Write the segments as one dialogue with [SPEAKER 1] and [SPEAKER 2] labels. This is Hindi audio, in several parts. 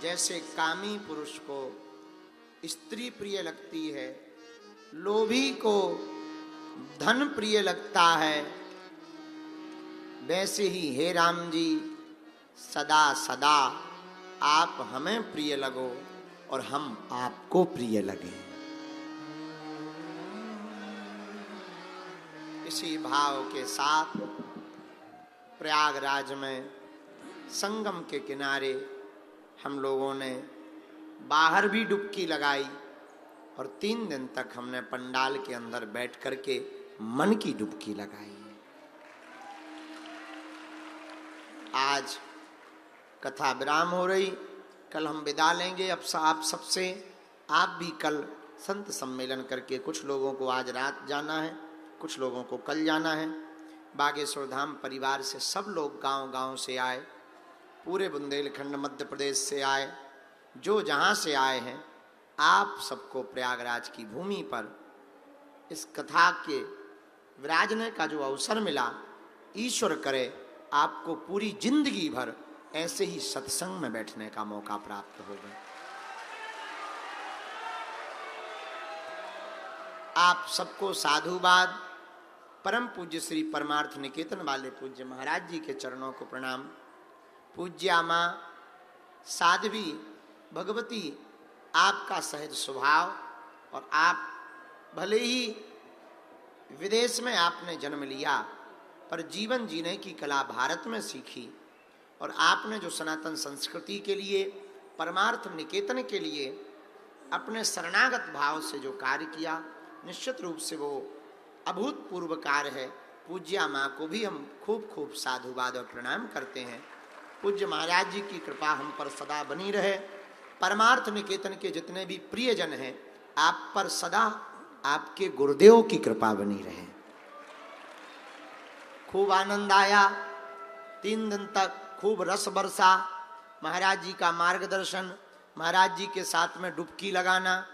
[SPEAKER 1] जैसे कामी पुरुष को स्त्री प्रिय लगती है, लोभी को धन प्रिय लगता है, वैसे ही हे राम जी सदा सदा आप हमें प्रिय लगो और हम आपको प्रिय लगे। इसी भाव के साथ प्रयागराज में संगम के किनारे हम लोगों ने बाहर भी डुबकी लगाई और 3 दिन तक हमने पंडाल के अंदर बैठ करके मन की डुबकी लगाई। आज कथा विराम हो रही, कल हम विदा लेंगे अब आप सबसे। आप भी कल संत सम्मेलन करके, कुछ लोगों को आज रात जाना है, कुछ लोगों को कल जाना है। बागेश्वर धाम परिवार से सब लोग गांव-गांव से आए, पूरे बुंदेलखंड मध्य प्रदेश से आए, जो जहां से आए हैं, आप सबको प्रयागराज की भूमि पर इस कथा के विराजने का जो अवसर मिला, ईश्वर करे आपको पूरी जिंदगी भर ऐसे ही सत्संग में बैठने का मौका प्राप्त होगा। आप सबको साधुवाद। परम पूज्य श्री परमार्थ निकेतन वाले पूज्य महाराज जी के चरणों को प्रणाम। पूज्या माँ साध्वी भगवती, आपका सहज स्वभाव, और आप भले ही विदेश में आपने जन्म लिया पर जीवन जीने की कला भारत में सीखी, और आपने जो सनातन संस्कृति के लिए, परमार्थ निकेतन के लिए अपने शरणागत भाव से जो कार्य किया, निश्चित रूप से वो अभूतपूर्व कार्य है। पूज्या माँ को भी हम खूब खूब साधुवाद और प्रणाम करते हैं। पूज्य महाराज जी की कृपा हम पर सदा बनी रहे। परमार्थ निकेतन के जितने भी प्रियजन हैं, आप पर सदा आपके गुरुदेव की कृपा बनी रहे। खूब आनंद आया, 3 दिन तक खूब रस बरसा। महाराज जी का मार्गदर्शन, महाराज जी के साथ में डुबकी लगाना,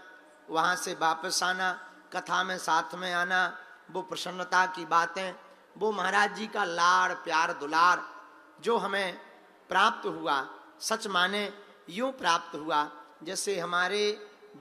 [SPEAKER 1] वहाँ से वापस आना, कथा में साथ में आना, वो प्रसन्नता की बातें, वो महाराज जी का लाड़ प्यार दुलार जो हमें प्राप्त हुआ, सच माने यूं प्राप्त हुआ जैसे हमारे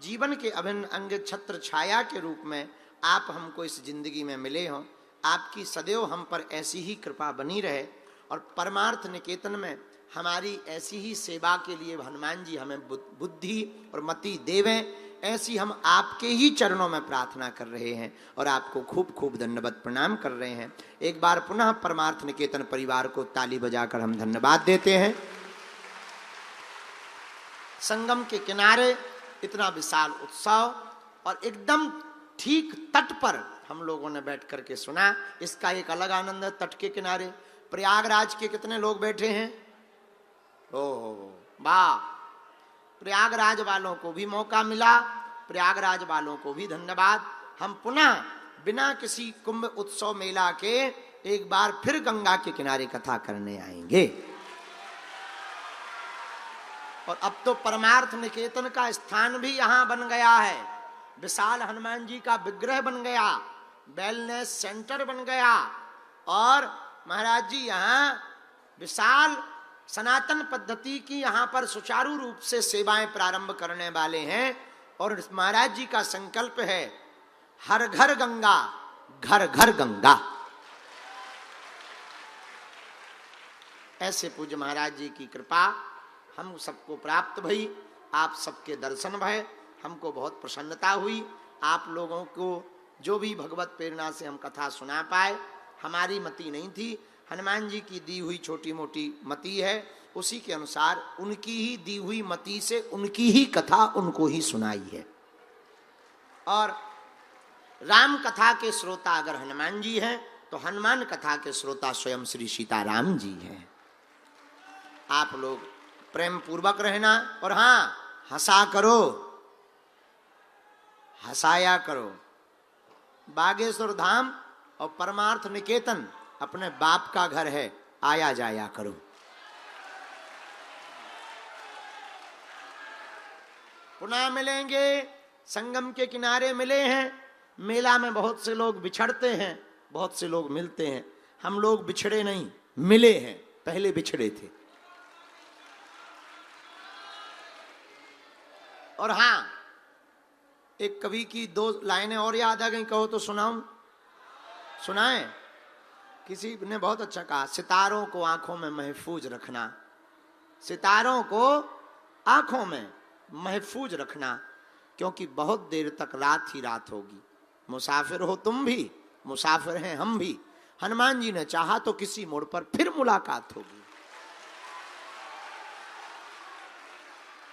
[SPEAKER 1] जीवन के अभिन्न अंग छत्र छाया के रूप में आप हमको इस जिंदगी में मिले हों। आपकी सदैव हम पर ऐसी ही कृपा बनी रहे, और परमार्थ निकेतन में हमारी ऐसी ही सेवा के लिए हनुमान जी हमें बुद्धि और मति देवें, ऐसी हम आपके ही चरणों में प्रार्थना कर रहे हैं और आपको खूब खूब दंडवत प्रणाम कर रहे हैं। एक बार पुनः परमार्थ निकेतन परिवार को ताली बजाकर हम धन्यवाद देते हैं। संगम के किनारे इतना विशाल उत्सव, और एकदम ठीक तट पर हम लोगों ने बैठ करके सुना। इसका एक अलग आनंद है। तट के किनारे प्रयागराज के कितने लोग बैठे हैं? ओहो वाह! प्रयागराज वालों को भी मौका मिला, प्रयागराज वालों को भी धन्यवाद। हम पुनः बिना किसी कुंभ उत्सव मेला के एक बार फिर गंगा के किनारे कथा करने आएंगे। और अब तो परमार्थ निकेतन का स्थान भी यहाँ बन गया है। विशाल हनुमान जी का विग्रह बन गया, वेलनेस सेंटर बन गया, और महाराज जी यहाँ विशाल सनातन पद्धति की यहाँ पर सुचारू रूप से सेवाएं प्रारंभ करने वाले हैं। और महाराज जी का संकल्प है, हर घर गंगा, घर घर गंगा। ऐसे पूज्य महाराज जी की कृपा हम सबको प्राप्त भई। आप सबके दर्शन भय, हमको बहुत प्रसन्नता हुई। आप लोगों को जो भी भगवत प्रेरणा से हम कथा सुना पाए, हमारी मति नहीं थी, हनुमान जी की दी हुई छोटी मोटी मति है, उसी के अनुसार उनकी ही दी हुई मति से उनकी ही कथा उनको ही सुनाई है। और राम कथा के श्रोता अगर हनुमान जी हैं, तो हनुमान कथा के श्रोता स्वयं श्री सीताराम जी हैं। आप लोग प्रेम पूर्वक रहना, और हाँ, हंसा करो, हंसाया करो। बागेश्वर धाम और परमार्थ निकेतन अपने बाप का घर है, आया जाया करो। पुनः मिलेंगे। संगम के किनारे मिले हैं। मेला में बहुत से लोग बिछड़ते हैं, बहुत से लोग मिलते हैं। हम लोग बिछड़े नहीं, मिले हैं, पहले बिछड़े थे। और हाँ, एक कवि की 2 लाइनें और याद आ गई, कहो तो सुनाऊं? सुनाएं? किसी ने बहुत अच्छा कहा, सितारों को आंखों में महफूज रखना, सितारों को आंखों में महफूज रखना, क्योंकि बहुत देर तक रात ही रात होगी। मुसाफिर हो तुम भी, मुसाफिर हैं हम भी, हनुमान जी ने चाहा तो किसी मोड़ पर फिर मुलाकात होगी।